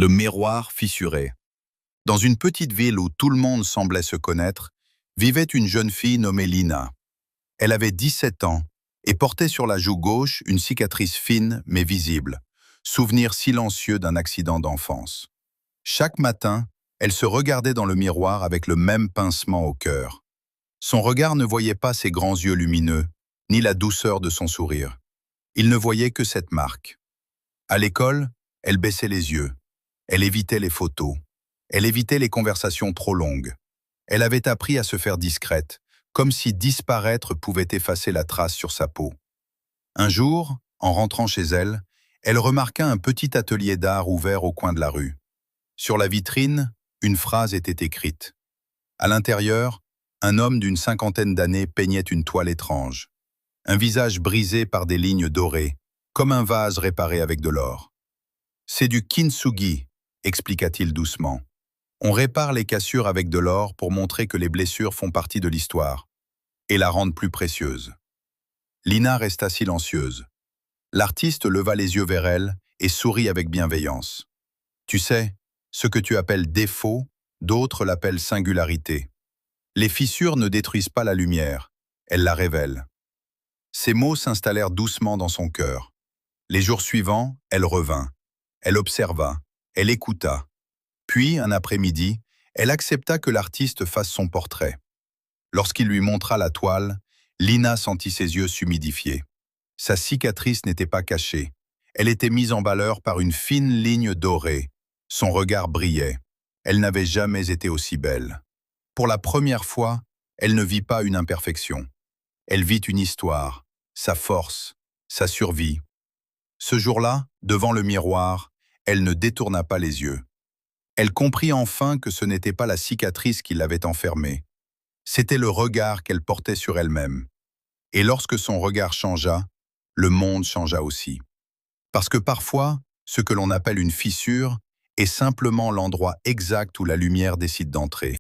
Le miroir fissuré. Dans une petite ville où tout le monde semblait se connaître, vivait une jeune fille nommée Lina. Elle avait 17 ans et portait sur la joue gauche une cicatrice fine mais visible, souvenir silencieux d'un accident d'enfance. Chaque matin, elle se regardait dans le miroir avec le même pincement au cœur. Son regard ne voyait pas ses grands yeux lumineux, ni la douceur de son sourire. Il ne voyait que cette marque. À l'école, elle baissait les yeux. Elle évitait les photos. Elle évitait les conversations trop longues. Elle avait appris à se faire discrète, comme si disparaître pouvait effacer la trace sur sa peau. Un jour, en rentrant chez elle, elle remarqua un petit atelier d'art ouvert au coin de la rue. Sur la vitrine, une phrase était écrite. À l'intérieur, un homme d'une cinquantaine d'années peignait une toile étrange. Un visage brisé par des lignes dorées, comme un vase réparé avec de l'or. « C'est du kintsugi », expliqua-t-il doucement. On répare les cassures avec de l'or pour montrer que les blessures font partie de l'histoire et la rendent plus précieuse. Lina resta silencieuse. L'artiste leva les yeux vers elle et sourit avec bienveillance. « Tu sais, ce que tu appelles défaut, d'autres l'appellent singularité. Les fissures ne détruisent pas la lumière, elles la révèlent. » Ces mots s'installèrent doucement dans son cœur. Les jours suivants, elle revint. Elle observa, elle écouta. Puis, un après-midi, elle accepta que l'artiste fasse son portrait. Lorsqu'il lui montra la toile, Lina sentit ses yeux s'humidifier. Sa cicatrice n'était pas cachée. Elle était mise en valeur par une fine ligne dorée. Son regard brillait. Elle n'avait jamais été aussi belle. Pour la première fois, elle ne vit pas une imperfection. Elle vit une histoire, sa force, sa survie. Ce jour-là, devant le miroir, elle ne détourna pas les yeux. Elle comprit enfin que ce n'était pas la cicatrice qui l'avait enfermée. C'était le regard qu'elle portait sur elle-même. Et lorsque son regard changea, le monde changea aussi. Parce que parfois, ce que l'on appelle une fissure est simplement l'endroit exact où la lumière décide d'entrer.